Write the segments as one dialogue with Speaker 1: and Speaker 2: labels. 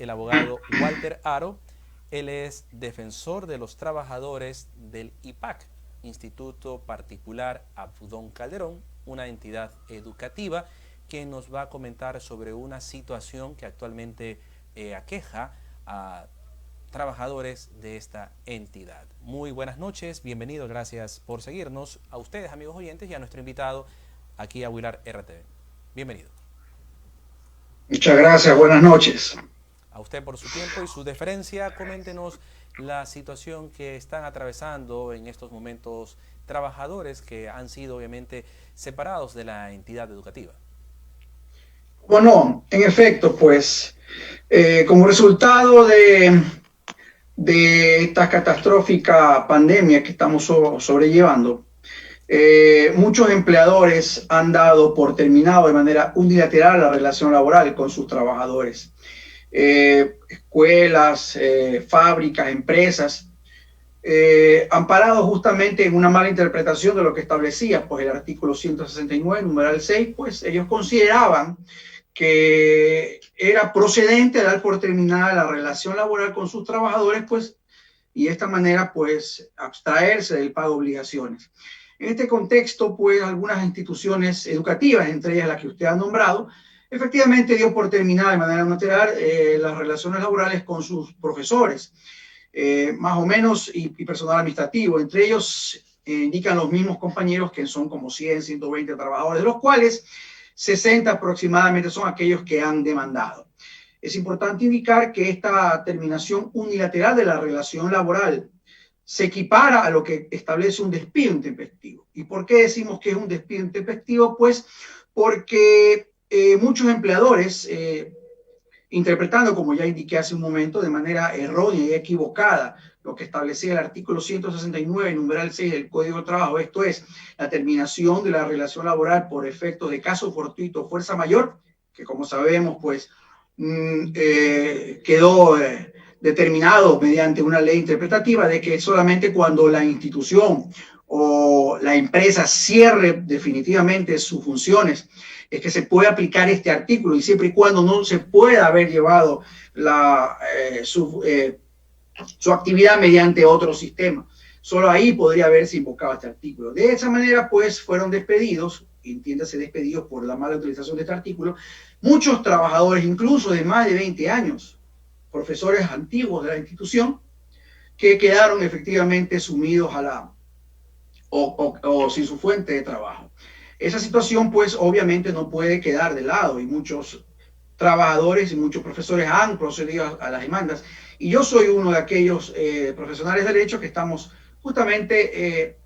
Speaker 1: el abogado Walter Aro. Él es defensor de los trabajadores del IPAC, Instituto Particular Abdón Calderón, una entidad educativa que nos va a comentar sobre una situación que actualmente aqueja a trabajadores de esta entidad. Muy buenas noches, bienvenidos, gracias por seguirnos, a ustedes amigos oyentes y a nuestro invitado aquí a Huilar RTV. Bienvenido.
Speaker 2: Muchas gracias, buenas noches.
Speaker 1: A usted por su tiempo y su deferencia. Coméntenos la situación que están atravesando en estos momentos trabajadores que han sido obviamente separados de la entidad educativa.
Speaker 2: Bueno, en efecto, pues como resultado de esta catastrófica pandemia que estamos sobrellevando, muchos empleadores han dado por terminado de manera unilateral la relación laboral con sus trabajadores. Escuelas, fábricas, empresas, amparado justamente en una mala interpretación de lo que establecía pues, el artículo 169, numeral 6, pues ellos consideraban que era procedente dar por terminada la relación laboral con sus trabajadores, pues, y de esta manera, pues, abstraerse del pago de obligaciones. En este contexto, pues, algunas instituciones educativas, entre ellas la que usted ha nombrado, efectivamente dio por terminada de manera unilateral las relaciones laborales con sus profesores, más o menos, y personal administrativo. Entre ellos indican los mismos compañeros que son como 100, 120 trabajadores, de los cuales 60 aproximadamente son aquellos que han demandado. Es importante indicar que esta terminación unilateral de la relación laboral se equipara a lo que establece un despido intempestivo. ¿Y por qué decimos que es un despido intempestivo? Pues porque muchos empleadores, interpretando, como ya indiqué hace un momento, de manera errónea y equivocada lo que establecía el artículo 169, numeral 6 del Código de Trabajo, esto es, la terminación de la relación laboral por efecto de caso fortuito o fuerza mayor, que como sabemos, pues, quedó determinado mediante una ley interpretativa de que solamente cuando la institución o la empresa cierre definitivamente sus funciones es que se puede aplicar este artículo, y siempre y cuando no se pueda haber llevado su actividad mediante otro sistema. Solo ahí podría haberse invocado este artículo. De esa manera, pues, fueron despedidos, entiéndase despedidos por la mala utilización de este artículo, muchos trabajadores, incluso de más de 20 años, profesores antiguos de la institución, que quedaron efectivamente sumidos a la o sin su fuente de trabajo. Esa situación, pues, obviamente no puede quedar de lado, y muchos trabajadores y muchos profesores han procedido a las demandas, y yo soy uno de aquellos profesionales de derecho que estamos justamente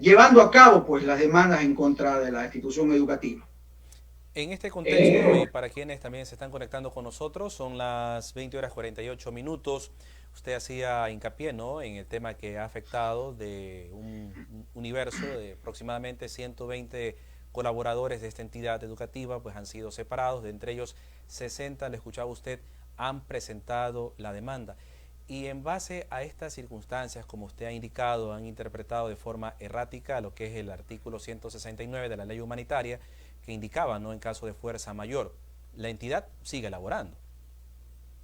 Speaker 2: llevando a cabo pues las demandas en contra de la institución educativa.
Speaker 1: En este contexto, y para quienes también se están conectando con nosotros, son las 20 horas 48 minutos. Usted hacía hincapié, ¿no?, en el tema que ha afectado de un universo de aproximadamente 120 colaboradores de esta entidad educativa, pues han sido separados, de entre ellos 60, le escuchaba usted, han presentado la demanda. Y en base a estas circunstancias, como usted ha indicado, han interpretado de forma errática lo que es el artículo 169 de la ley humanitaria, que indicaba, ¿no?, en caso de fuerza mayor. La entidad sigue elaborando.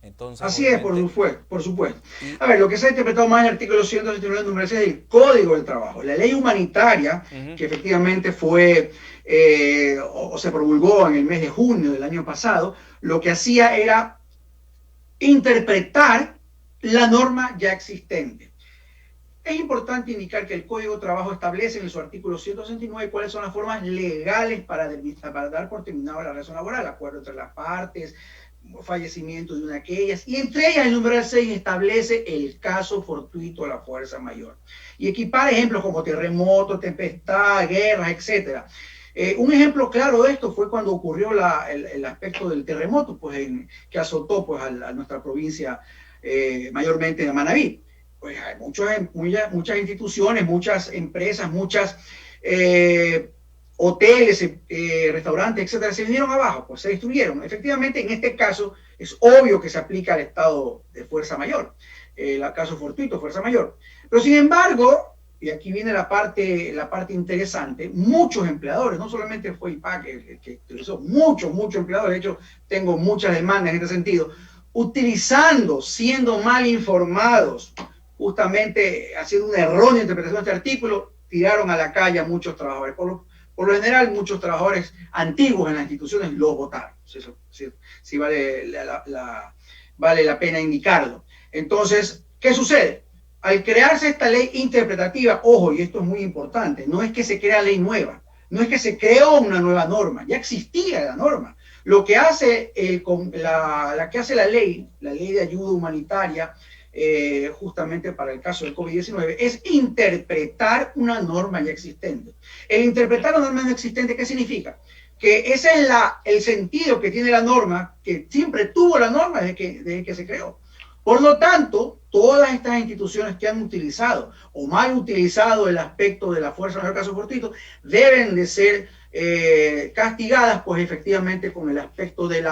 Speaker 1: Entonces,
Speaker 2: Así es,
Speaker 1: obviamente,
Speaker 2: por supuesto.
Speaker 1: y
Speaker 2: A ver, lo que se ha interpretado más en el artículo 169, número 6 del Código del Trabajo. La ley humanitaria,
Speaker 1: uh-huh,
Speaker 2: que efectivamente fue o se promulgó en el mes de junio del año pasado, lo que hacía era interpretar la norma ya existente. Es importante indicar que el Código de Trabajo establece en su artículo 169 cuáles son las formas legales para dar por terminado la relación laboral, acuerdo entre las partes, fallecimiento de una de aquellas, y entre ellas el numeral 6 establece el caso fortuito de la fuerza mayor. Y equipar ejemplos como terremoto, tempestad, guerras, etc. Un ejemplo claro de esto fue cuando ocurrió el aspecto del terremoto, pues, que azotó pues, a nuestra provincia, mayormente de Manabí. Pues hay muchas instituciones, muchas empresas, muchas hoteles, restaurantes, etcétera, se vinieron abajo, pues se destruyeron. Efectivamente, en este caso es obvio que se aplica el estado de fuerza mayor, el caso fortuito, fuerza mayor. Pero sin embargo, y aquí viene la parte interesante, muchos empleadores, no solamente fue IPAC que utilizó, muchos empleadores, de hecho tengo muchas demandas en este sentido, utilizando, siendo mal informados, justamente haciendo una errónea interpretación de este artículo, tiraron a la calle a muchos trabajadores. Por lo general, muchos trabajadores antiguos en las instituciones los votaron. Sí vale la pena indicarlo. Entonces, ¿qué sucede? Al crearse esta ley interpretativa, ojo, y esto es muy importante, no es que se crea ley nueva, no es que se creó una nueva norma, ya existía la norma. Lo que hace la ley de ayuda humanitaria, justamente para el caso del COVID-19, es interpretar una norma ya existente. El interpretar una norma ya existente, ¿qué significa? Que ese es el sentido que tiene la norma, que siempre tuvo la norma desde que se creó. Por lo tanto, todas estas instituciones que han utilizado o mal utilizado el aspecto de la fuerza mayor caso fortuito deben de ser castigadas, pues efectivamente con el aspecto del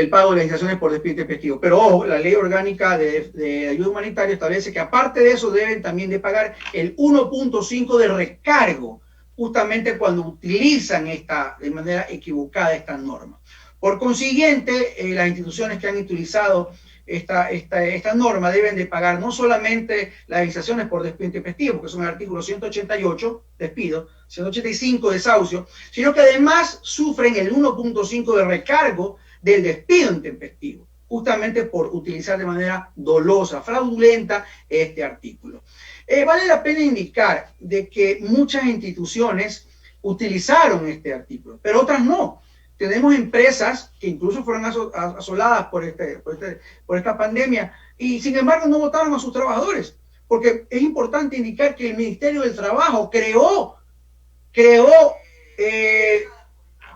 Speaker 2: pago de legislaciones por despido intempestivo. Pero ojo, la ley orgánica de ayuda humanitaria establece que aparte de eso deben también de pagar el 1.5 de recargo, justamente cuando utilizan de manera equivocada esta norma. Por consiguiente, las instituciones que han utilizado esta norma deben de pagar no solamente las legislaciones por despido intempestivo, que son el artículo 188, despido, 185, desahucio, sino que además sufren el 1.5 de recargo del despido intempestivo, justamente por utilizar de manera dolosa, fraudulenta este artículo. Vale la pena indicar de que muchas instituciones utilizaron este artículo, pero otras no. Tenemos empresas que incluso fueron asoladas por esta pandemia y sin embargo no votaron a sus trabajadores, porque es importante indicar que el Ministerio del Trabajo creó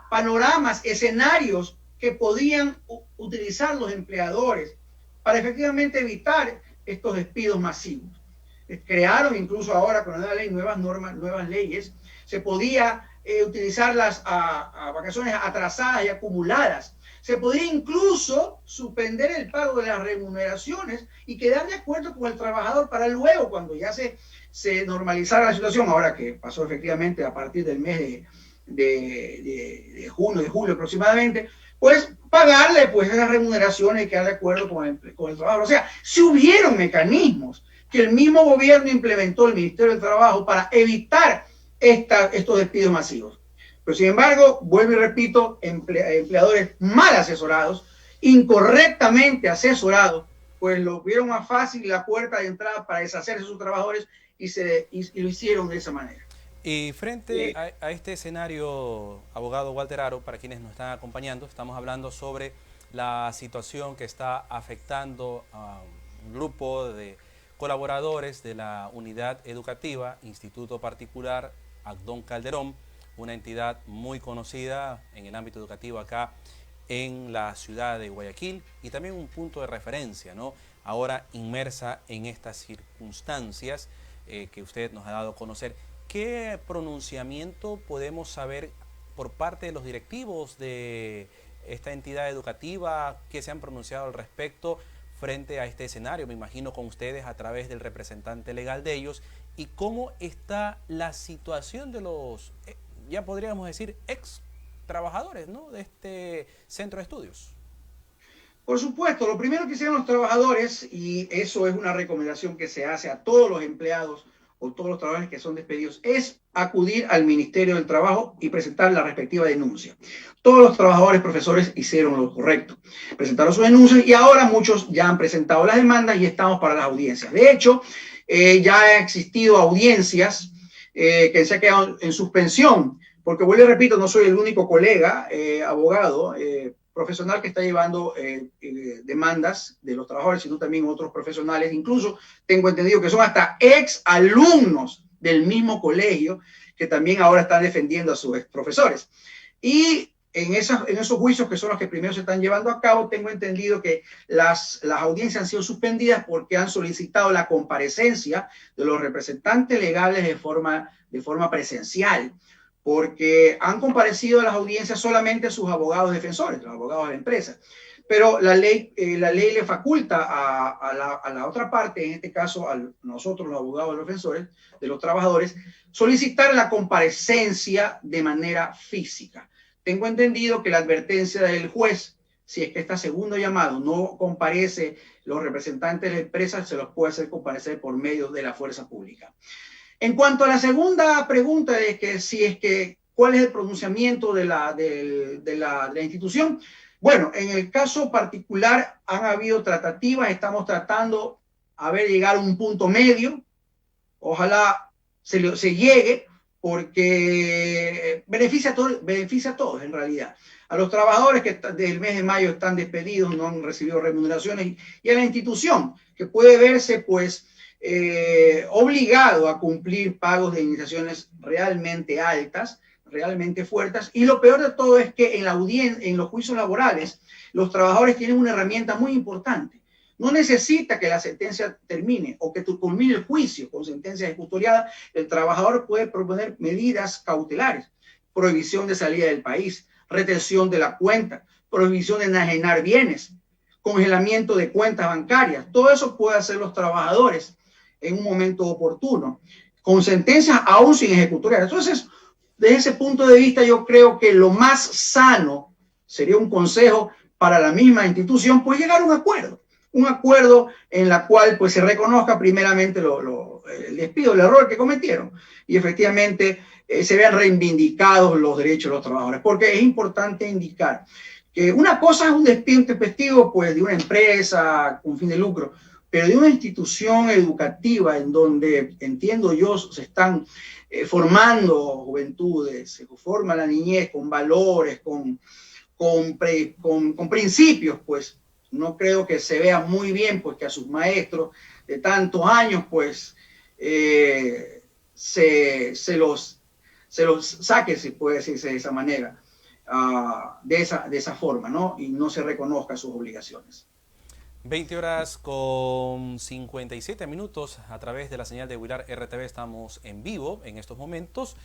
Speaker 2: panoramas, escenarios que podían utilizar los empleadores para efectivamente evitar estos despidos masivos. Crearon incluso ahora con la nueva ley nuevas normas, nuevas leyes. Se podía utilizarlas a vacaciones atrasadas y acumuladas. Se podía incluso suspender el pago de las remuneraciones y quedar de acuerdo con el trabajador para luego, cuando ya se normalizara la situación, ahora que pasó efectivamente a partir del mes de junio, de julio aproximadamente, pues pagarle pues esas remuneraciones y quedar de acuerdo con el trabajador. O sea, si hubieron mecanismos que el mismo gobierno implementó, el Ministerio del Trabajo, para evitar estos despidos masivos. Pero sin embargo, vuelvo y repito, empleadores mal asesorados, incorrectamente asesorados, pues lo vieron más fácil la puerta de entrada para deshacerse de sus trabajadores y lo hicieron de esa manera.
Speaker 1: Y frente a este escenario, abogado Walter Aro, para quienes nos están acompañando, estamos hablando sobre la situación que está afectando a un grupo de colaboradores de la unidad educativa Instituto Particular Agdón Calderón, una entidad muy conocida en el ámbito educativo acá en la ciudad de Guayaquil y también un punto de referencia, ¿no? Ahora inmersa en estas circunstancias que usted nos ha dado a conocer. ¿Qué pronunciamiento podemos saber por parte de los directivos de esta entidad educativa que se han pronunciado al respecto frente a este escenario? Me imagino con ustedes a través del representante legal de ellos. ¿Y cómo está la situación de los, ya podríamos decir, ex trabajadores, ¿no?, de este centro de estudios?
Speaker 2: Por supuesto, lo primero que hicieron los trabajadores, y eso es una recomendación que se hace a todos los empleados o todos los trabajadores que son despedidos, es acudir al Ministerio del Trabajo y presentar la respectiva denuncia. Todos los trabajadores, profesores, hicieron lo correcto. Presentaron sus denuncias y ahora muchos ya han presentado las demandas y estamos para las audiencias. De hecho, ya ha existido audiencias que se han quedado en suspensión, porque vuelvo y repito, no soy el único colega, abogado, profesional que está llevando demandas de los trabajadores, sino también otros profesionales. Incluso tengo entendido que son hasta ex alumnos del mismo colegio que también ahora están defendiendo a sus ex profesores. Y en esos juicios, que son los que primero se están llevando a cabo, tengo entendido que las audiencias han sido suspendidas porque han solicitado la comparecencia de los representantes legales de forma presencial, porque han comparecido a las audiencias solamente sus abogados defensores, los abogados de la empresa. pero la ley le faculta a la otra parte, en este caso a nosotros los abogados de los defensores de los trabajadores, solicitar la comparecencia de manera física. Tengo entendido que la advertencia del juez, si es que está segundo llamado no comparece, los representantes de la empresa se los puede hacer comparecer por medio de la fuerza pública. En cuanto a la segunda pregunta de que si es que cuál es el pronunciamiento de la institución, bueno, en el caso particular han habido tratativas, estamos tratando a ver llegar a un punto medio, ojalá se llegue, porque beneficia a todos en realidad. A los trabajadores que desde el mes de mayo están despedidos, no han recibido remuneraciones, y a la institución que puede verse pues obligado a cumplir pagos de indemnizaciones realmente altas, realmente fuertes. Y lo peor de todo es que en los juicios laborales los trabajadores tienen una herramienta muy importante. No necesita que la sentencia termine o que culmine el juicio con sentencia ejecutoriada. El trabajador puede proponer medidas cautelares, prohibición de salida del país, retención de la cuenta, prohibición de enajenar bienes, congelamiento de cuentas bancarias. Todo eso puede hacer los trabajadores en un momento oportuno, con sentencias aún sin ejecutoriar. Entonces, desde ese punto de vista, yo creo que lo más sano sería un consejo para la misma institución, pues llegar a un acuerdo en la cual pues se reconozca primeramente el despido, el error que cometieron y efectivamente se vean reivindicados los derechos de los trabajadores, porque es importante indicar que una cosa es un despido intempestivo pues de una empresa con fin de lucro, pero de una institución educativa en donde, entiendo yo, se están formando juventudes, se forma la niñez con valores, con principios, pues no creo que se vea muy bien pues que a sus maestros de tantos años pues se los saque, si puede decirse de esa manera, de esa forma, ¿no? Y no se reconozca sus obligaciones.
Speaker 1: 20 horas con 57 minutos a través de la señal de Huilar RTV. Estamos en vivo en estos momentos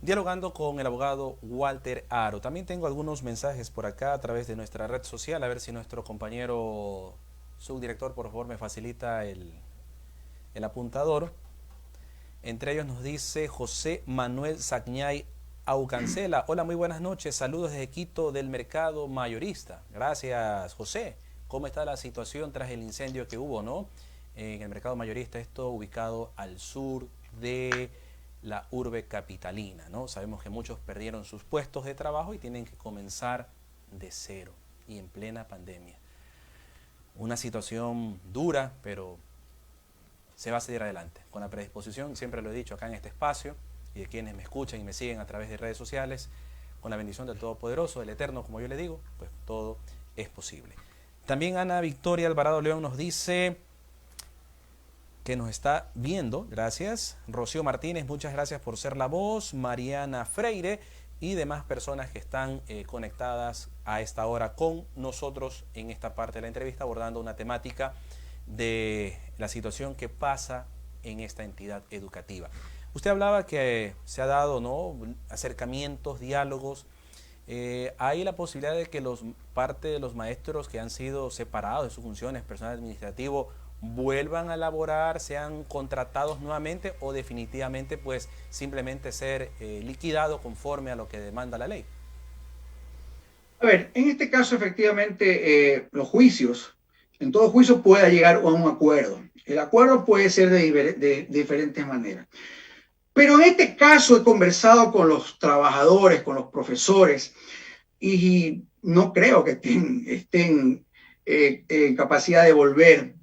Speaker 1: dialogando con el abogado Walter Haro. También tengo algunos mensajes por acá a través de nuestra red social, a ver si nuestro compañero subdirector por favor me facilita el apuntador. Entre ellos nos dice José Manuel Sagñay Aucancela. Hola, muy buenas noches, saludos desde Quito del mercado mayorista. Gracias, José. ¿Cómo está la situación tras el incendio que hubo, no? En el mercado mayorista, esto ubicado al sur de la urbe capitalina, ¿no? Sabemos que muchos perdieron sus puestos de trabajo y tienen que comenzar de cero y en plena pandemia. Una situación dura, pero se va a seguir adelante con la predisposición, siempre lo he dicho acá en este espacio, y de quienes me escuchan y me siguen a través de redes sociales, con la bendición del Todopoderoso, del Eterno, como yo le digo, pues todo es posible. También Ana Victoria Alvarado León nos dice que nos está viendo, gracias. Rocío Martínez, muchas gracias por ser la voz. Mariana Freire y demás personas que están conectadas a esta hora con nosotros en esta parte de la entrevista, abordando una temática de la situación que pasa en esta entidad educativa. Usted hablaba que se ha dado, ¿no?, acercamientos, diálogos. Hay la posibilidad de que parte de los maestros que han sido separados de sus funciones, personal administrativo, vuelvan a laborar, sean contratados nuevamente o definitivamente pues simplemente ser liquidados conforme a lo que demanda la ley.
Speaker 2: A ver, en este caso efectivamente los juicios, en todo juicio puede llegar a un acuerdo. El acuerdo puede ser de diferentes maneras. Pero en este caso he conversado con los trabajadores, con los profesores, y no creo que estén en capacidad de volver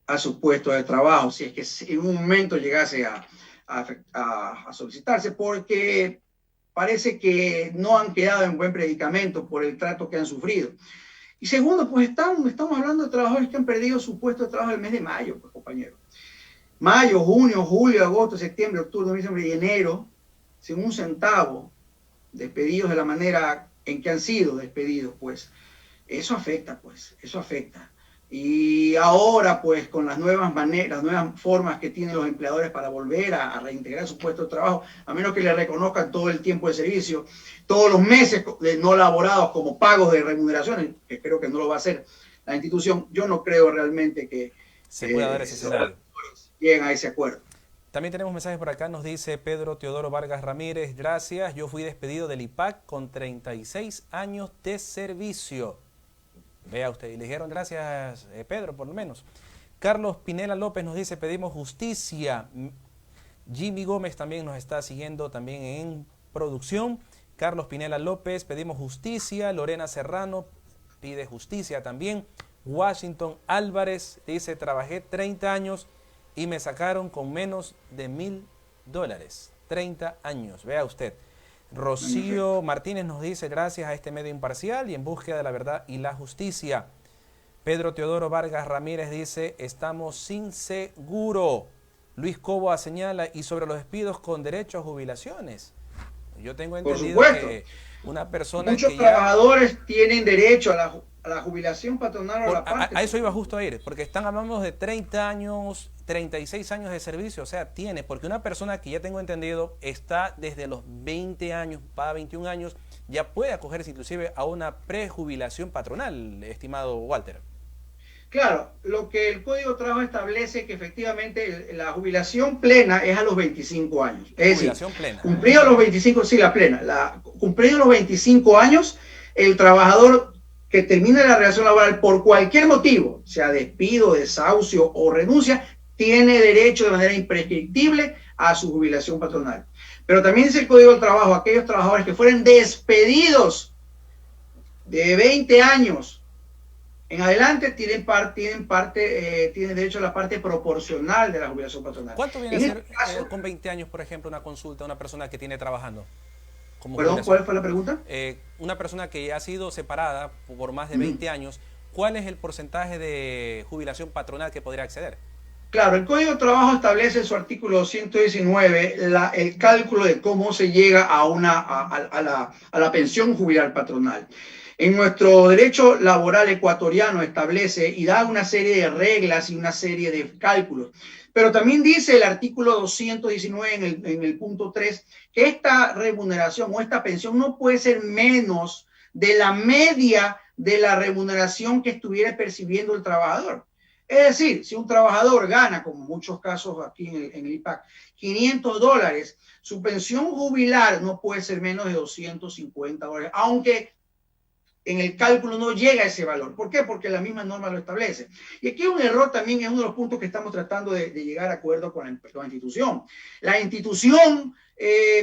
Speaker 2: a sus puestos de trabajo, si es que en un momento llegase a solicitarse, porque parece que no han quedado en buen predicamento por el trato que han sufrido. Y segundo, pues estamos hablando de trabajadores que han perdido su puesto de trabajo el mes de mayo, pues, compañeros. Mayo, junio, julio, agosto, septiembre, octubre, noviembre y enero, sin un centavo, despedidos de la manera en que han sido despedidos, pues eso afecta, Y ahora, pues, con las nuevas maneras, las nuevas formas que tienen los empleadores para volver a reintegrar su puesto de trabajo, a menos que le reconozcan todo el tiempo de servicio, todos los meses no laborados como pagos de remuneraciones, que creo que no lo va a hacer la institución, yo no creo realmente que
Speaker 1: se pueda dar ese escenario.
Speaker 2: Lleguen a ese acuerdo.
Speaker 1: También tenemos mensajes por acá, nos dice Pedro Teodoro Vargas Ramírez, gracias, yo fui despedido del IPAC con 36 años de servicio. Vea usted, y le dijeron gracias Pedro, por lo menos. Carlos Pinela López nos dice, pedimos justicia. Jimmy Gómez también nos está siguiendo también en producción. Carlos Pinela López, pedimos justicia. Lorena Serrano pide justicia también. Washington Álvarez dice, trabajé 30 años y me sacaron con menos de $1000. 30 años, vea usted. Rocío Martínez nos dice, gracias a este medio imparcial y en búsqueda de la verdad y la justicia. Pedro Teodoro Vargas Ramírez dice, estamos sin seguro. Luis Cobo señala, y sobre los despidos con derecho a jubilaciones. Yo tengo entendido que una persona
Speaker 2: muchos
Speaker 1: que
Speaker 2: trabajadores tienen derecho a la jubilación patronal o a la parte.
Speaker 1: A eso iba justo a ir, porque están hablando de 30 años, 36 años de servicio, o sea, tiene, porque una persona que ya tengo entendido está desde los 20 años, para 21 años, ya puede acogerse inclusive a una prejubilación patronal, estimado Walter.
Speaker 2: Claro, lo que el Código de Trabajo establece que efectivamente la jubilación plena es a los 25 años. Es
Speaker 1: jubilación
Speaker 2: decir,
Speaker 1: plena.
Speaker 2: Cumplidos los 25, sí, la plena. Cumplidos los 25 años, el trabajador que termine la relación laboral por cualquier motivo, sea despido, desahucio o renuncia, tiene derecho de manera imprescriptible a su jubilación patronal. Pero también dice el Código del Trabajo, aquellos trabajadores que fueran despedidos de 20 años en adelante tienen derecho a la parte proporcional de la jubilación patronal.
Speaker 1: ¿Cuánto viene a ser con 20 años, por ejemplo, una consulta a una persona que tiene trabajando?
Speaker 2: Perdón, ¿cuál fue la pregunta?
Speaker 1: Una persona que ya ha sido separada por más de 20 años, ¿cuál es el porcentaje de jubilación patronal que podría acceder?
Speaker 2: Claro, el Código de Trabajo establece en su artículo 119 el cálculo de cómo se llega a la pensión jubilar patronal. En nuestro derecho laboral ecuatoriano establece y da una serie de reglas y una serie de cálculos. Pero también dice el artículo 219 en el punto 3 que esta remuneración o esta pensión no puede ser menos de la media de la remuneración que estuviera percibiendo el trabajador. Es decir, si un trabajador gana, como en muchos casos aquí en el IPAC, $500, su pensión jubilar no puede ser menos de $250, aunque en el cálculo no llega a ese valor. ¿Por qué? Porque la misma norma lo establece. Y aquí un error también es uno de los puntos que estamos tratando de llegar a acuerdo con la institución. La institución,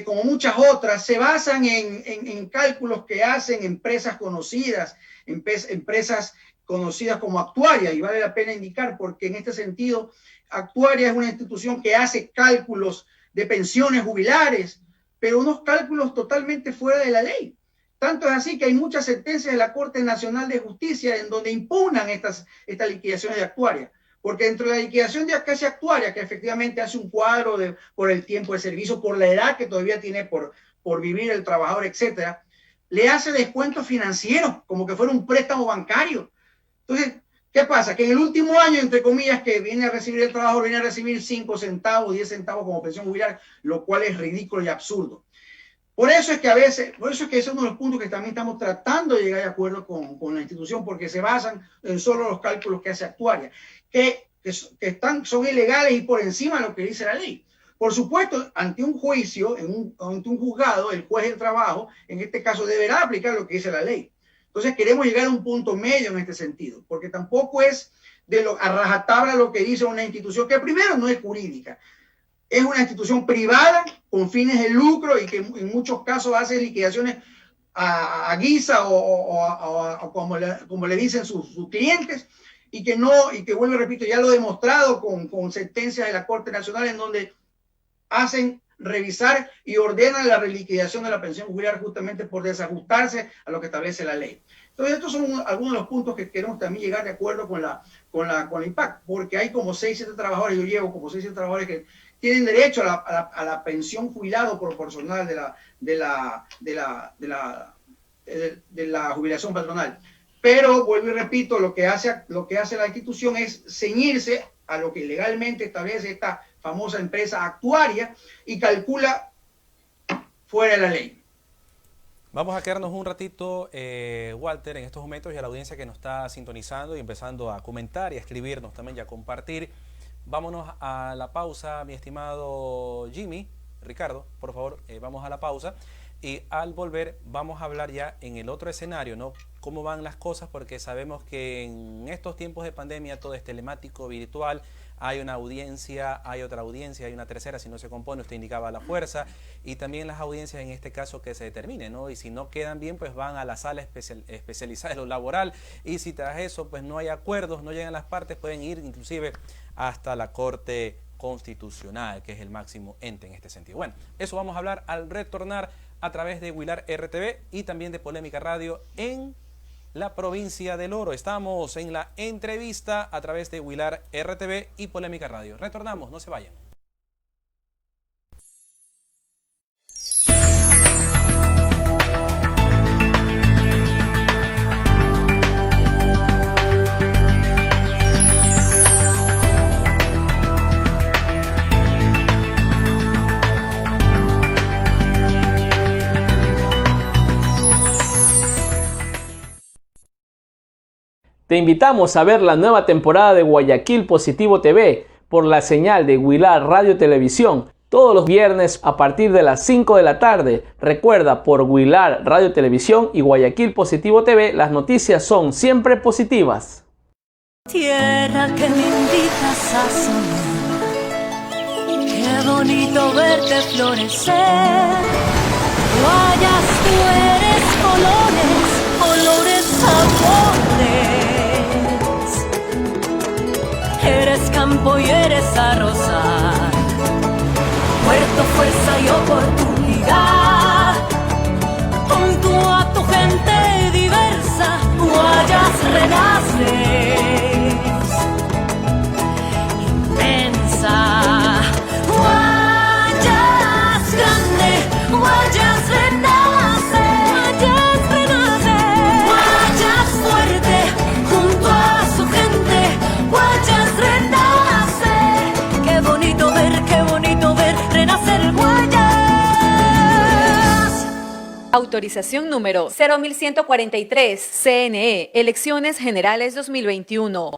Speaker 2: como muchas otras, se basan en cálculos que hacen empresas conocidas, empresas conocidas como Actuaria, y vale la pena indicar porque en este sentido Actuaria es una institución que hace cálculos de pensiones jubilares, pero unos cálculos totalmente fuera de la ley. Tanto es así que hay muchas sentencias de la Corte Nacional de Justicia en donde impugnan estas liquidaciones de Actuaria, porque dentro de la liquidación de Actuaria, que efectivamente hace un cuadro por el tiempo de servicio, por la edad que todavía tiene por vivir el trabajador, etcétera, le hace descuento financiero, como que fuera un préstamo bancario. Entonces, ¿qué pasa? Que en el último año, entre comillas, que viene a recibir el trabajador, viene a recibir 5 centavos, 10 centavos como pensión jubilar, lo cual es ridículo y absurdo. Por eso es que ese es uno de los puntos que también estamos tratando de llegar de acuerdo con la institución, porque se basan en solo los cálculos que hace Actuaria, que son ilegales y por encima de lo que dice la ley. Por supuesto, ante un juicio, ante un juzgado, el juez del trabajo, en este caso, deberá aplicar lo que dice la ley. Entonces queremos llegar a un punto medio en este sentido, porque tampoco es a rajatabla lo que dice una institución que primero no es jurídica. Es una institución privada con fines de lucro y que en muchos casos hace liquidaciones a guisa o como le dicen sus clientes y que vuelvo, repito, ya lo he demostrado con sentencias de la Corte Nacional en donde hacen revisar y ordenan la reliquidación de la pensión jubilar justamente por desajustarse a lo que establece la ley. Entonces, estos son algunos de los puntos que queremos también llegar de acuerdo con la IPAC, porque hay como 6, 7 trabajadores, yo llevo como 6, 7 trabajadores que tienen derecho a la pensión jubilado proporcional de la jubilación patronal. pero vuelvo y repito, lo que hace la institución es ceñirse a lo que legalmente establece esta famosa empresa actuaria y calcula fuera de la ley.
Speaker 1: Vamos a quedarnos un ratito, Walter, en estos momentos, y a la audiencia que nos está sintonizando y empezando a comentar y a escribirnos también y a compartir. Vámonos a la pausa, mi estimado Jimmy, Ricardo, por favor, vamos a la pausa. Y al volver vamos a hablar ya en el otro escenario, ¿no? Cómo van las cosas, porque sabemos que en estos tiempos de pandemia todo es telemático, virtual. Hay una audiencia, hay otra audiencia, hay una tercera, si no se compone, usted indicaba la fuerza, y también las audiencias en este caso que se determinen, ¿no? Y si no quedan bien, pues van a la sala especializada de lo laboral, y si tras eso pues no hay acuerdos, no llegan las partes, pueden ir inclusive hasta la Corte Constitucional, que es el máximo ente en este sentido. Bueno, eso vamos a hablar al retornar a través de Huilar RTV y también de Polémica Radio en la provincia del Oro. Estamos en la entrevista a través de Huilar RTV y Polémica Radio. Retornamos, no se vayan.
Speaker 3: Te invitamos a ver la nueva temporada de Guayaquil Positivo TV por la señal de Huilar Radio Televisión todos los viernes a partir de las 5 de la tarde. Recuerda, por Huilar Radio Televisión y Guayaquil Positivo TV las noticias son siempre positivas.
Speaker 4: Tierra que me invitas a soñar, qué bonito verte florecer. Guayas, tú eres colores, colores, sabores. Eres campo y eres arrozal, puerto, fuerza y oportunidad. Junto a tu gente diversa, Guayas renaces, inmensa. Guayas grande, Guayas renace, Guayas renace. Guayas fuerte, junto a su gente, Guayas renace. Qué bonito ver renacer Guayas.
Speaker 5: Autorización número 0143, CNE, Elecciones Generales 2021.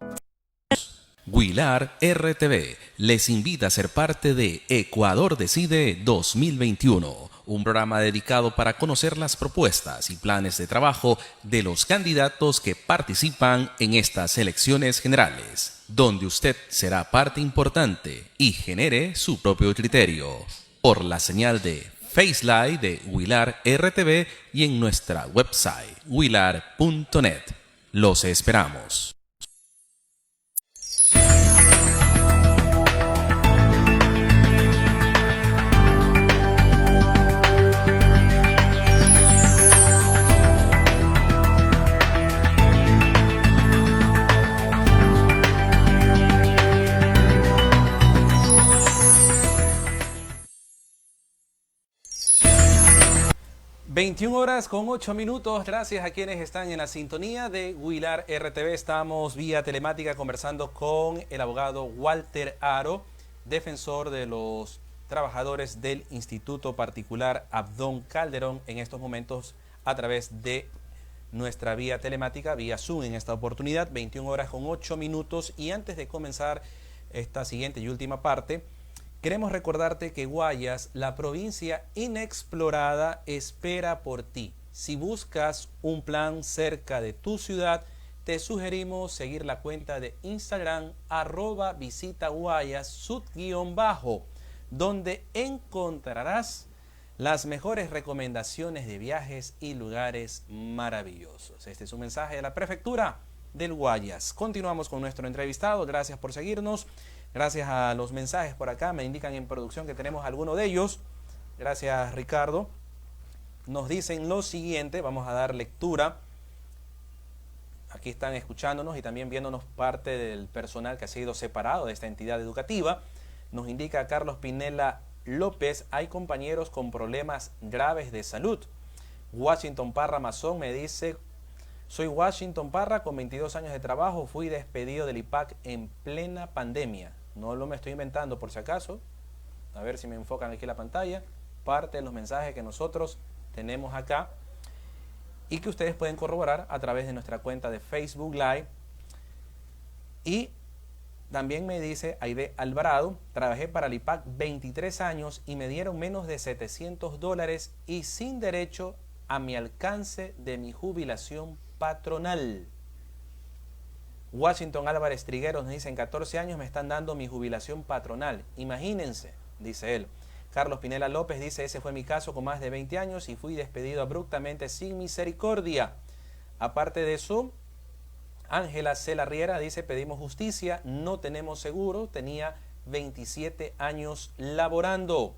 Speaker 6: Huilar RTV les invita a ser parte de Ecuador Decide 2021, un programa dedicado para conocer las propuestas y planes de trabajo de los candidatos que participan en estas elecciones generales, donde usted será parte importante y genere su propio criterio, por la señal de FaceLive de Huilar RTV y en nuestra website huilar.net. Los esperamos.
Speaker 1: (21:08). Gracias a quienes están en la sintonía de Huilar RTV. Estamos vía telemática conversando con el abogado Walter Aro, defensor de los trabajadores del Instituto Particular Abdón Calderón, en estos momentos a través de nuestra vía telemática, vía Zoom en esta oportunidad, 21:08. Y antes de comenzar esta siguiente y última parte, queremos recordarte que Guayas, la provincia inexplorada, espera por ti. Si buscas un plan cerca de tu ciudad, te sugerimos seguir la cuenta de Instagram @visitaguayas_, donde encontrarás las mejores recomendaciones de viajes y lugares maravillosos. Este es un mensaje de la Prefectura del Guayas. Continuamos con nuestro entrevistado. Gracias por seguirnos. Gracias a los mensajes por acá. Me indican en producción que tenemos alguno de ellos. Gracias, Ricardo. Nos dicen lo siguiente. Vamos a dar lectura. Aquí están escuchándonos y también viéndonos parte del personal que ha sido separado de esta entidad educativa. Nos indica Carlos Pinela López: hay compañeros con problemas graves de salud. Washington Parra Mazón me dice: Soy Washington Parra, con 22 años de trabajo, fui despedido del IPAC en plena pandemia. No lo me estoy inventando por si acaso. A ver si me enfocan aquí la pantalla. Parte de los mensajes que nosotros tenemos acá y que ustedes pueden corroborar a través de nuestra cuenta de Facebook Live. Y también me dice Aide Alvarado, trabajé para el IPAC 23 años y me dieron menos de $700 y sin derecho a mi alcance de mi jubilación patronal. Washington Álvarez Trigueros nos dice, en 14 años me están dando mi jubilación patronal. Imagínense, dice él. Carlos Pinela López dice, ese fue mi caso con más de 20 años y fui despedido abruptamente sin misericordia. Aparte de eso, Ángela Cela Riera dice, pedimos justicia, no tenemos seguro, tenía 27 años laborando.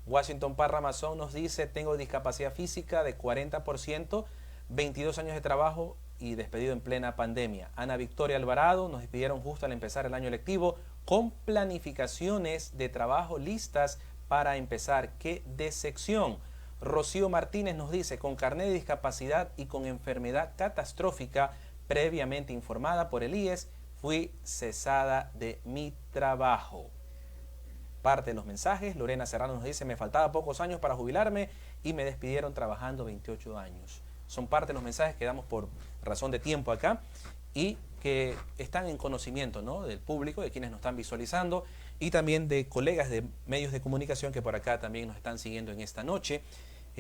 Speaker 1: Washington Parra Mazón nos dice, tengo discapacidad física de 40%, 22 años de trabajo y despedido en plena pandemia. Ana Victoria Alvarado, nos despidieron justo al empezar el año lectivo con planificaciones de trabajo listas para empezar. ¡Qué decepción! Rocío Martínez nos dice, con carnet de discapacidad y con enfermedad catastrófica previamente informada por el IES, fui cesada de mi trabajo. Parte de los mensajes. Lorena Serrano nos dice, me faltaba pocos años para jubilarme y me despidieron trabajando 28 años. Son parte de los mensajes que damos por razón de tiempo acá y que están en conocimiento, ¿no?, del público, de quienes nos están visualizando y también de colegas de medios de comunicación que por acá también nos están siguiendo en esta noche,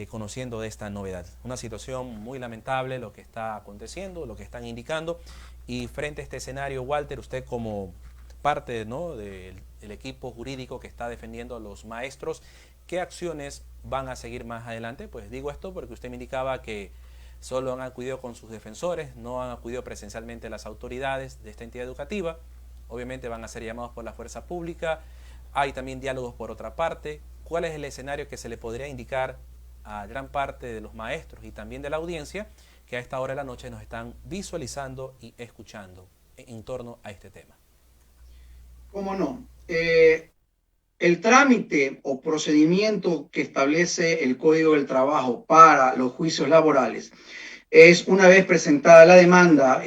Speaker 1: conociendo de esta novedad. Una situación muy lamentable lo que está aconteciendo, lo que están indicando, y frente a este escenario, Walter, usted como parte, ¿no?, del equipo jurídico que está defendiendo a los maestros, ¿qué acciones van a seguir más adelante? Pues digo esto porque usted me indicaba que solo han acudido con sus defensores, no han acudido presencialmente a las autoridades de esta entidad educativa. Obviamente van a ser llamados por la fuerza pública. Hay también diálogos por otra parte. ¿Cuál es el escenario que se le podría indicar a gran parte de los maestros y también de la audiencia que a esta hora de la noche nos están visualizando y escuchando en torno a este tema?
Speaker 2: ¿Cómo no? El trámite o procedimiento que establece el Código del Trabajo para los juicios laborales es, una vez presentada la demanda,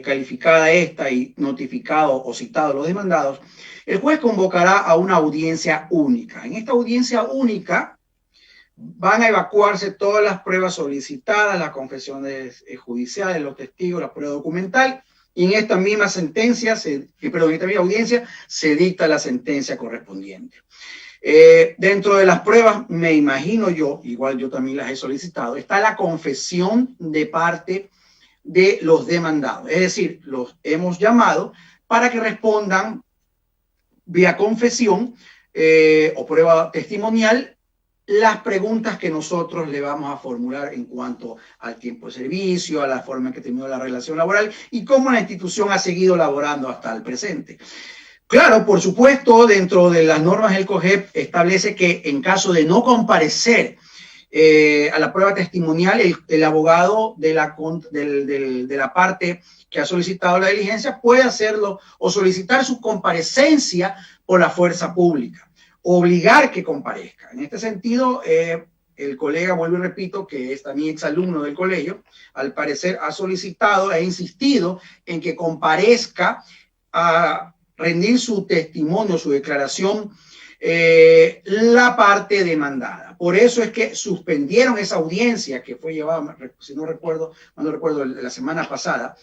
Speaker 2: calificada esta y notificado o citado los demandados, el juez convocará a una audiencia única. En esta audiencia única van a evacuarse todas las pruebas solicitadas, las confesiones judiciales, los testigos, la prueba documental, y en esta misma sentencia, en esta misma audiencia, se dicta la sentencia correspondiente. Dentro de las pruebas, me imagino yo, igual yo también las he solicitado, está la confesión de parte de los demandados. Es decir, los hemos llamado para que respondan vía confesión o prueba testimonial las preguntas que nosotros le vamos a formular en cuanto al tiempo de servicio, a la forma en que terminó la relación laboral y cómo la institución ha seguido laborando hasta el presente. Claro, por supuesto, dentro de las normas del COGEP establece que en caso de no comparecer a la prueba testimonial, el abogado de la parte que ha solicitado la diligencia puede hacerlo o solicitar su comparecencia por la fuerza pública, obligar que comparezca. En este sentido, el colega, vuelvo y repito, que es también exalumno del colegio, al parecer ha solicitado e insistido en que comparezca a rendir su testimonio, su declaración, la parte demandada. Por eso es que suspendieron esa audiencia que fue llevada, si no recuerdo, la semana pasada,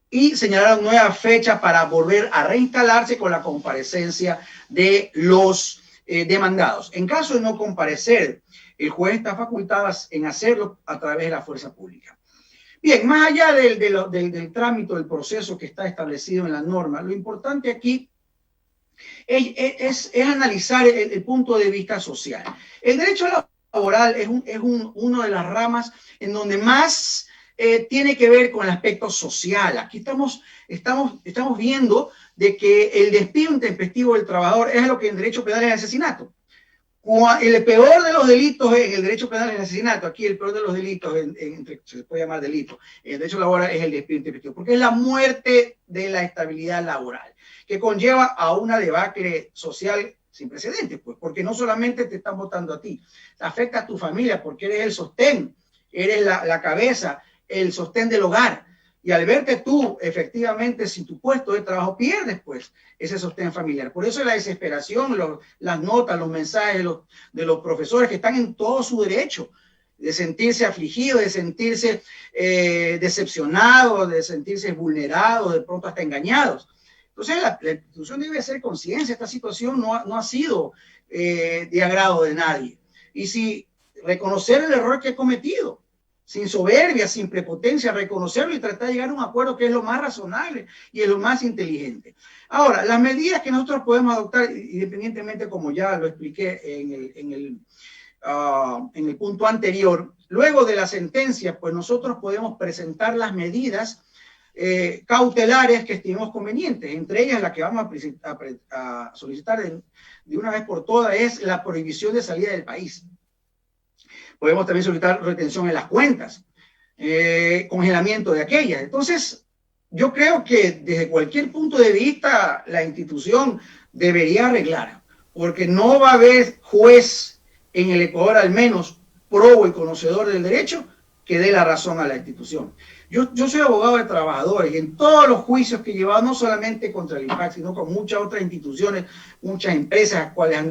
Speaker 2: y señalaron nueva fecha para volver a reinstalarse con la comparecencia de los demandados. En caso de no comparecer, el juez está facultado en hacerlo a través de la fuerza pública. Bien, más allá del trámite, del proceso que está establecido en la norma, lo importante aquí es analizar el punto de vista social. El derecho laboral es una de las ramas en donde más tiene que ver con el aspecto social. Aquí estamos viendo de que el despido intempestivo del trabajador es lo que en derecho penal es el asesinato. El peor de los delitos en el derecho penal es el asesinato. Aquí el peor de los delitos, se puede llamar delito, en el derecho laboral es el despido intempestivo, porque es la muerte de la estabilidad laboral, que conlleva a una debacle social sin precedentes, pues, porque no solamente te están votando a ti, afecta a tu familia, porque eres el sostén, eres la cabeza, el sostén del hogar. Y al verte tú, efectivamente, sin tu puesto de trabajo, pierdes pues ese sostén familiar. Por eso la desesperación, las notas, los mensajes de los profesores que están en todo su derecho de sentirse afligidos, de sentirse decepcionados, de sentirse vulnerados, de pronto hasta engañados. Entonces la institución debe hacer conciencia. Esta situación no ha sido de agrado de nadie. Y si reconocer el error que he cometido, sin soberbia, sin prepotencia, reconocerlo y tratar de llegar a un acuerdo que es lo más razonable y es lo más inteligente. Ahora, las medidas que nosotros podemos adoptar, independientemente, como ya lo expliqué en el punto anterior, luego de la sentencia, pues nosotros podemos presentar las medidas cautelares que estimemos convenientes. Entre ellas, la que vamos a solicitar de una vez por todas es la prohibición de salida del país. Podemos también solicitar retención en las cuentas, congelamiento de aquellas. Entonces, yo creo que desde cualquier punto de vista la institución debería arreglar, porque no va a haber juez en el Ecuador, al menos probo y conocedor del derecho, que dé la razón a la institución. Yo soy abogado de trabajadores y en todos los juicios que he llevado, no solamente contra el IMPAC, sino con muchas otras instituciones, muchas empresas a las cuales han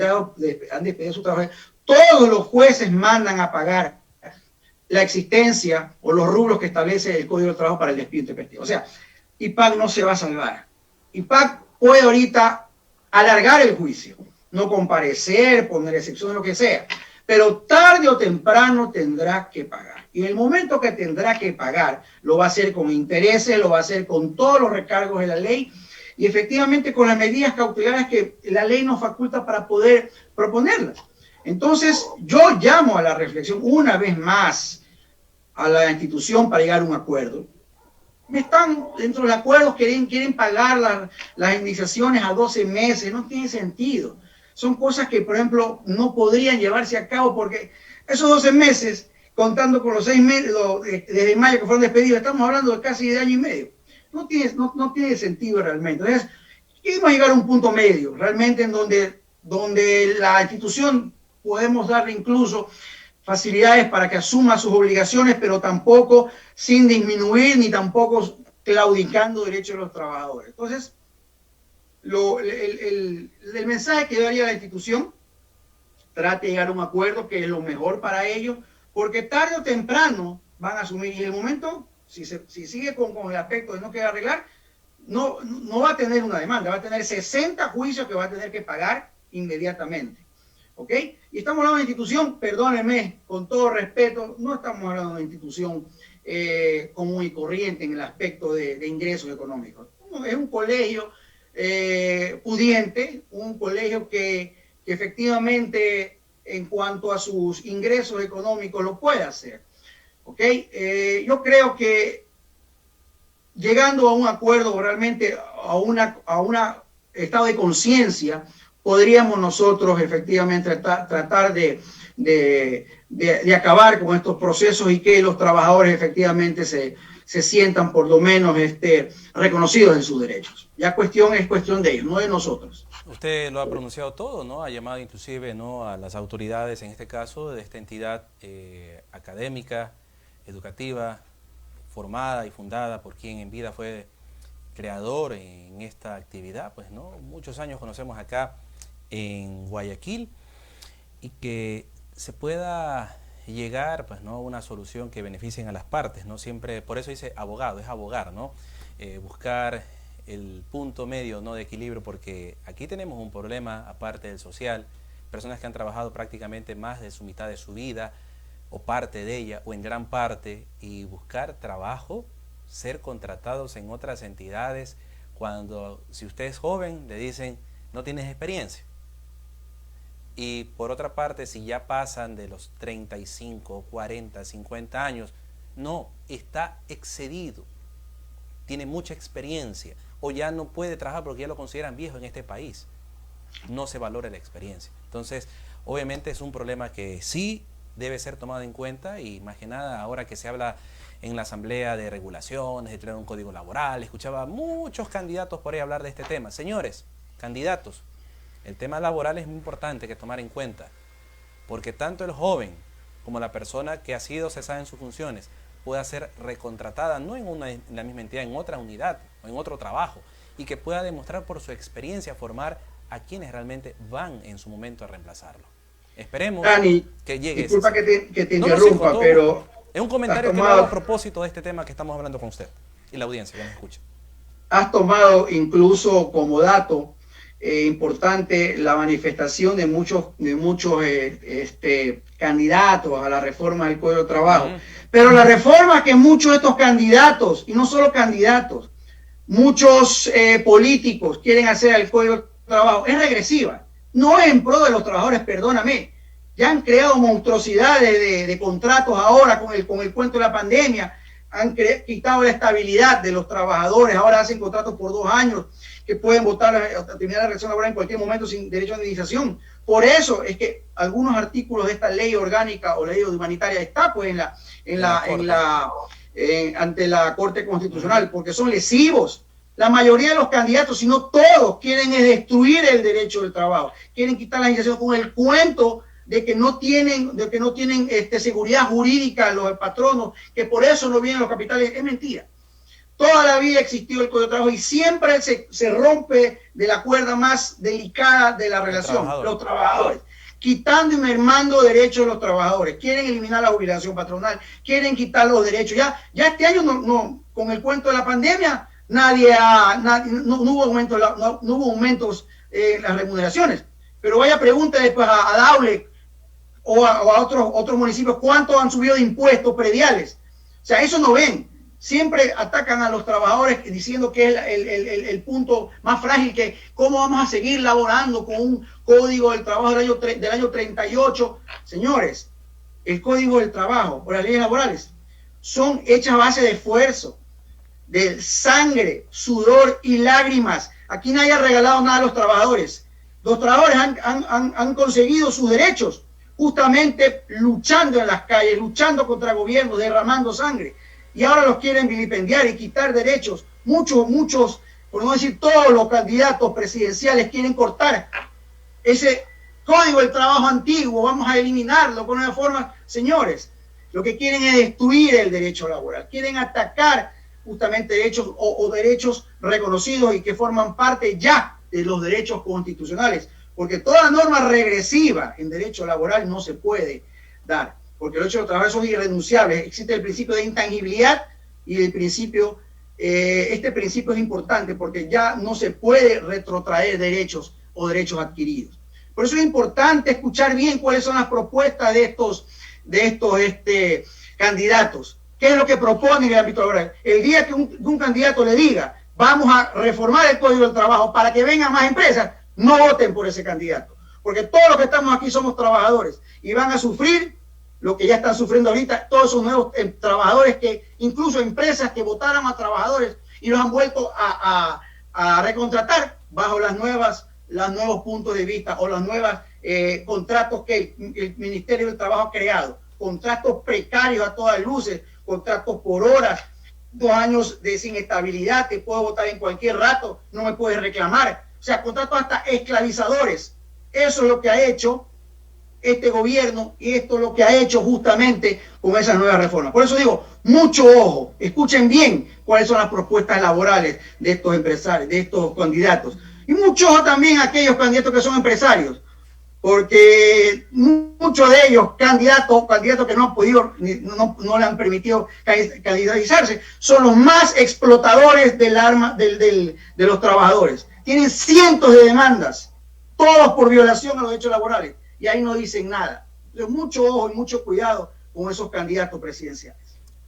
Speaker 2: despedido a sus trabajadores, todos los jueces mandan a pagar la existencia o los rubros que establece el Código de Trabajo para el despido intempestivo. O sea, IPAC no se va a salvar. IPAC puede ahorita alargar el juicio, no comparecer, poner excepción, lo que sea, pero tarde o temprano tendrá que pagar. Y en el momento que tendrá que pagar, lo va a hacer con intereses, lo va a hacer con todos los recargos de la ley y efectivamente con las medidas cautelares que la ley nos faculta para poder proponerlas. Entonces, yo llamo a la reflexión una vez más a la institución para llegar a un acuerdo. Están dentro de los acuerdos, quieren pagar las indemnizaciones a 12 meses, no tiene sentido. Son cosas que, por ejemplo, no podrían llevarse a cabo porque esos 12 meses, contando con los 6 meses, desde mayo que fueron despedidos, estamos hablando de casi de año y medio. No tiene sentido realmente. Entonces, queremos llegar a un punto medio, realmente en donde la institución podemos darle incluso facilidades para que asuma sus obligaciones, pero tampoco sin disminuir ni tampoco claudicando derechos de los trabajadores. Entonces, el mensaje que daría la institución, trate de llegar a un acuerdo que es lo mejor para ellos, porque tarde o temprano van a asumir, y en el momento, si sigue con el aspecto de no querer arreglar, no va a tener una demanda, va a tener 60 juicios que va a tener que pagar inmediatamente. ¿Ok? Y estamos hablando de una institución, perdónenme, con todo respeto, no estamos hablando de una institución común y corriente en el aspecto de ingresos económicos. Es un colegio pudiente, un colegio que efectivamente en cuanto a sus ingresos económicos lo puede hacer. ¿Ok? Yo creo que llegando a un acuerdo realmente a un estado de conciencia, podríamos nosotros efectivamente tratar de acabar con estos procesos y que los trabajadores efectivamente se sientan por lo menos reconocidos en sus derechos. Ya es cuestión de ellos, no de nosotros.
Speaker 1: Usted lo ha pronunciado todo, ¿no? Ha llamado inclusive, ¿no?, a las autoridades, en este caso, de esta entidad académica, educativa, formada y fundada por quien en vida fue creador en esta actividad, pues, ¿no? Muchos años conocemos acá en Guayaquil y que se pueda llegar, pues, ¿no?, a una solución que beneficien a las partes, ¿no? Siempre, por eso dice abogado, es abogar, ¿no? Buscar el punto medio, ¿no?, de equilibrio, porque aquí tenemos un problema aparte del social, personas que han trabajado prácticamente más de su mitad de su vida o parte de ella o en gran parte, y buscar trabajo, ser contratados en otras entidades cuando, si usted es joven, le dicen no tienes experiencia. Y por otra parte, si ya pasan de los 35, 40, 50 años, no, está excedido, tiene mucha experiencia, o ya no puede trabajar porque ya lo consideran viejo en este país. No se valora la experiencia. Entonces, obviamente es un problema que sí debe ser tomado en cuenta, y más que nada ahora que se habla en la asamblea de regulaciones, de tener un código laboral, escuchaba a muchos candidatos por ahí hablar de este tema. Señores, candidatos, el tema laboral es muy importante que tomar en cuenta, porque tanto el joven como la persona que ha sido cesada en sus funciones pueda ser recontratada, no en la misma entidad, en otra unidad o en otro trabajo, y que pueda demostrar por su experiencia formar a quienes realmente van en su momento a reemplazarlo. Esperemos
Speaker 2: Dani,
Speaker 1: que llegue.
Speaker 2: Disculpa que te
Speaker 1: No,
Speaker 2: interrumpa,
Speaker 1: no,
Speaker 2: pero
Speaker 1: es un comentario que hago a propósito de este tema que estamos hablando con usted y la audiencia que nos escucha.
Speaker 2: Has tomado incluso como dato importante la manifestación de muchos candidatos a la reforma del Código de Trabajo. Pero la reforma que muchos de estos candidatos, y no solo candidatos, muchos políticos quieren hacer al Código de Trabajo es regresiva. No es en pro de los trabajadores, perdóname. Ya han creado monstruosidades de contratos ahora con el cuento de la pandemia. Han quitado la estabilidad de los trabajadores. Ahora hacen contratos por 2 años que pueden votar a terminar la relación laboral en cualquier momento sin derecho a indemnización. Por eso es que algunos artículos de esta ley orgánica o ley humanitaria está pues ante la Corte Constitucional, porque son lesivos. La mayoría de los candidatos, si no todos, quieren destruir el derecho del trabajo. Quieren quitar la indemnización con el cuento de que no tienen seguridad jurídica los patronos, que por eso no vienen los capitales. Es mentira. Toda la vida existió el Código de Trabajo y siempre se rompe de la cuerda más delicada de la relación, los trabajadores, quitando y mermando derechos de los trabajadores. Quieren eliminar la jubilación patronal, quieren quitar los derechos. Ya este año con el cuento de la pandemia no hubo aumentos en las remuneraciones. Pero vaya pregunta después a Daule o a otros municipios cuánto han subido de impuestos prediales. O sea, eso no ven. Siempre atacan a los trabajadores diciendo que es el punto más frágil, que cómo vamos a seguir laborando con un código del trabajo del año 38. Señores, el código del trabajo o las leyes laborales son hechas a base de esfuerzo, de sangre, sudor y lágrimas. Aquí nadie ha regalado nada a los trabajadores. Los trabajadores han conseguido sus derechos justamente luchando en las calles, luchando contra gobiernos, derramando sangre. Y ahora los quieren vilipendiar y quitar derechos. Muchos, por no decir todos los candidatos presidenciales quieren cortar ese código del trabajo antiguo. Vamos a eliminarlo con una forma. Señores, lo que quieren es destruir el derecho laboral. Quieren atacar justamente derechos o derechos reconocidos y que forman parte ya de los derechos constitucionales. Porque toda norma regresiva en derecho laboral no se puede dar. Porque los derechos de los trabajadores son irrenunciables. Existe el principio de intangibilidad y el principio, este principio es importante porque ya no se puede retrotraer derechos o derechos adquiridos. Por eso es importante escuchar bien cuáles son las propuestas de estos candidatos. ¿Qué es lo que proponen en el ámbito laboral? El día que un candidato le diga, vamos a reformar el Código del Trabajo para que vengan más empresas, no voten por ese candidato. Porque todos los que estamos aquí somos trabajadores y van a sufrir lo que ya están sufriendo ahorita todos esos nuevos trabajadores, que incluso empresas que votaron a trabajadores y los han vuelto a recontratar bajo los nuevos puntos de vista o los nuevos contratos que el Ministerio del Trabajo ha creado. Contratos precarios a todas luces, contratos por horas, 2 años sin estabilidad, te puedo votar en cualquier rato, no me puedes reclamar. O sea, contratos hasta esclavizadores. Eso es lo que ha hecho este gobierno y esto es lo que ha hecho justamente con esas nuevas reformas. Por eso digo, mucho ojo, escuchen bien cuáles son las propuestas laborales de estos empresarios, de estos candidatos. Y mucho ojo también a aquellos candidatos que son empresarios, porque muchos de ellos, candidatos que no han podido, no le han permitido candidatizarse, son los más explotadores de los trabajadores. Tienen cientos de demandas, todos por violación a los derechos laborales. Y ahí no dicen nada. Entonces, mucho ojo y mucho cuidado con esos candidatos presidenciales.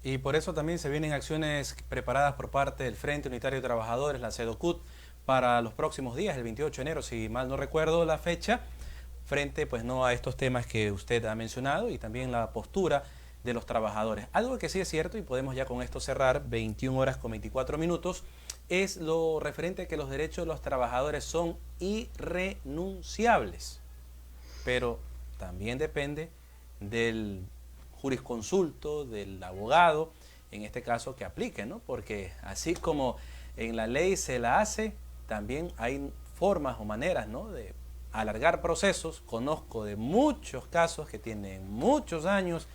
Speaker 1: Y por eso también se vienen acciones preparadas por parte del Frente Unitario de Trabajadores, la CEDOCUT, para los próximos días, el 28 de enero, si mal no recuerdo la fecha, frente pues no a estos temas que usted ha mencionado y también la postura de los trabajadores. Algo que sí es cierto, y podemos ya con esto cerrar, 21 horas con 24 minutos, es lo referente a que los derechos de los trabajadores son irrenunciables. Pero también depende del jurisconsulto, del abogado, en este caso que aplique, ¿no? Porque así como en la ley se la hace, también hay formas o maneras, ¿no?, de alargar procesos. Conozco de muchos casos que tienen muchos años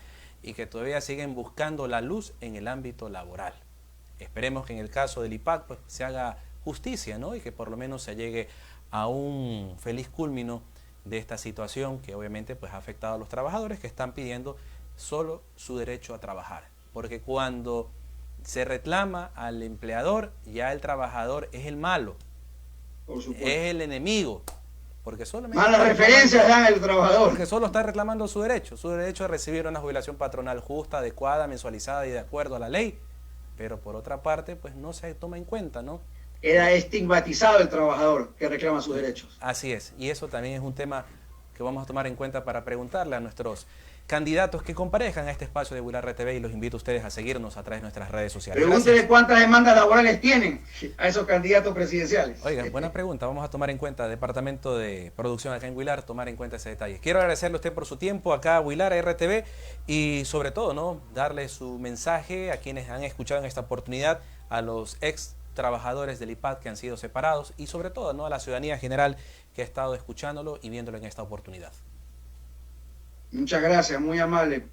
Speaker 1: y que todavía siguen buscando la luz en el ámbito laboral. Esperemos que en el caso del IPAC pues, se haga justicia, ¿no? Y que por lo menos se llegue a un feliz culmino de esta situación que obviamente pues, ha afectado a los trabajadores que están pidiendo solo su derecho a trabajar. Porque cuando se reclama al empleador, ya el trabajador es el malo,
Speaker 2: Por supuesto.
Speaker 1: es el enemigo. Porque solamente
Speaker 2: malas referencias dan el trabajador.
Speaker 1: porque solo está reclamando su derecho a recibir una jubilación patronal justa, adecuada, mensualizada y de acuerdo a la ley. Pero por otra parte, pues no se toma en cuenta, ¿no?
Speaker 2: Era estigmatizado el trabajador que reclama sus derechos.
Speaker 1: Así es, y eso también es un tema que vamos a tomar en cuenta para preguntarle a nuestros candidatos que comparezcan a este espacio de Huilar RTV, y los invito a ustedes a seguirnos a través de nuestras redes sociales.
Speaker 2: Pregúntele
Speaker 1: Gracias.
Speaker 2: cuántas demandas laborales tienen a esos candidatos presidenciales.
Speaker 1: Oigan, buena pregunta, vamos a tomar en cuenta, Departamento de Producción acá en Huilar, tomar en cuenta ese detalle. Quiero agradecerle a usted por su tiempo acá a Huilar RTV y sobre todo, ¿no?, darle su mensaje a quienes han escuchado en esta oportunidad, a los ex trabajadores del IPAC que han sido separados y sobre todo, ¿no?, a la ciudadanía general que ha estado escuchándolo y viéndolo en esta oportunidad.
Speaker 2: Muchas gracias, muy amable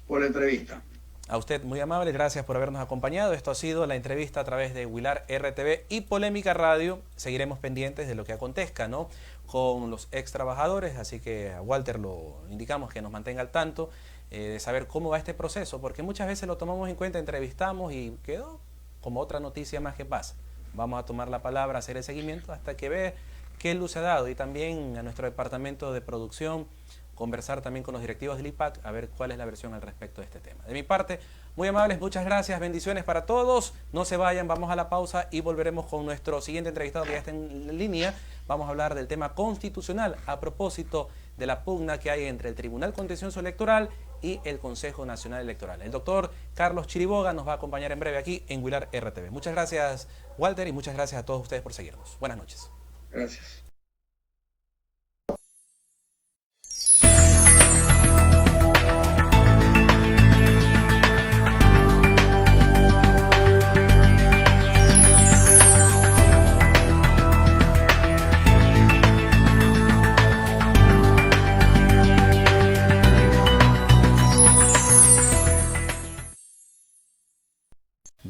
Speaker 2: por la entrevista.
Speaker 1: A usted muy amable, gracias por habernos acompañado. Esto ha sido la entrevista a través de Huilar RTV y Polémica Radio. Seguiremos pendientes de lo que acontezca, ¿no?, con los ex trabajadores, así que a Walter lo indicamos que nos mantenga al tanto de saber cómo va este proceso, porque muchas veces lo tomamos en cuenta, entrevistamos y quedó como otra noticia más que pasa. Vamos a tomar la palabra, hacer el seguimiento hasta que vea qué luz se ha dado, y también a nuestro departamento de producción conversar también con los directivos del IPAC a ver cuál es la versión al respecto de este tema. De mi parte, muy amables, muchas gracias, bendiciones para todos. No se vayan, vamos a la pausa y volveremos con nuestro siguiente entrevistado que ya está en línea. Vamos a hablar del tema constitucional a propósito de la pugna que hay entre el Tribunal Contencioso Electoral y el Consejo Nacional Electoral. El doctor Carlos Chiriboga nos va a acompañar en breve aquí en Huilar RTV. Muchas gracias, Walter, y muchas gracias a todos ustedes por seguirnos. Buenas noches.
Speaker 2: Gracias.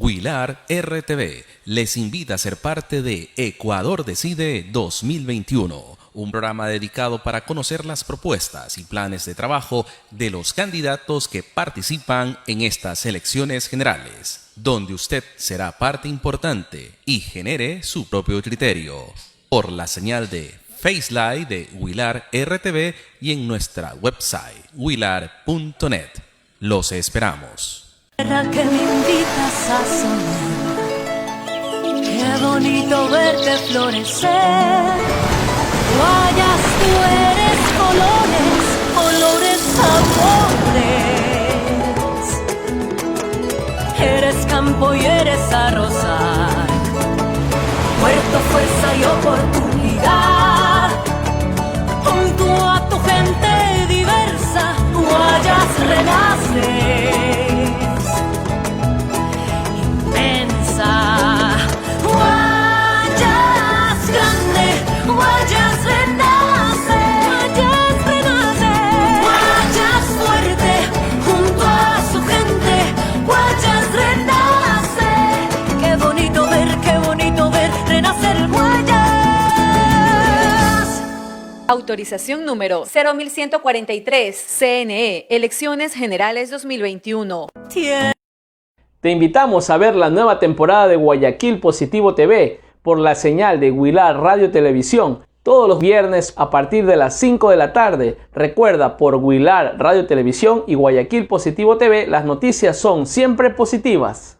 Speaker 6: Huilar RTV les invita a ser parte de Ecuador Decide 2021, un programa dedicado para conocer las propuestas y planes de trabajo de los candidatos que participan en estas elecciones generales, donde usted será parte importante y genere su propio criterio, por la señal de FaceLive de Huilar RTV y en nuestra website huilar.net. Los esperamos.
Speaker 4: Tierra que me invitas a soñar, qué bonito verte florecer. Guayas, tú eres colores, colores, sabores. Eres campo y eres arrozal, puerto, fuerza y oportunidad. Junto a tu gente diversa, Guayas renace. Guayas grande, Guayas renace, Guayas renace, Guayas fuerte, junto a su gente, Guayas renace. Qué bonito ver renacer Guayas.
Speaker 5: Autorización número 0143, CNE, Elecciones Generales 2021.
Speaker 3: Te invitamos a ver la nueva temporada de Guayaquil Positivo TV por la señal de Huilar Radio Televisión todos los viernes a partir de las 5 de la tarde. Recuerda, por Huilar Radio Televisión y Guayaquil Positivo TV las noticias son siempre positivas.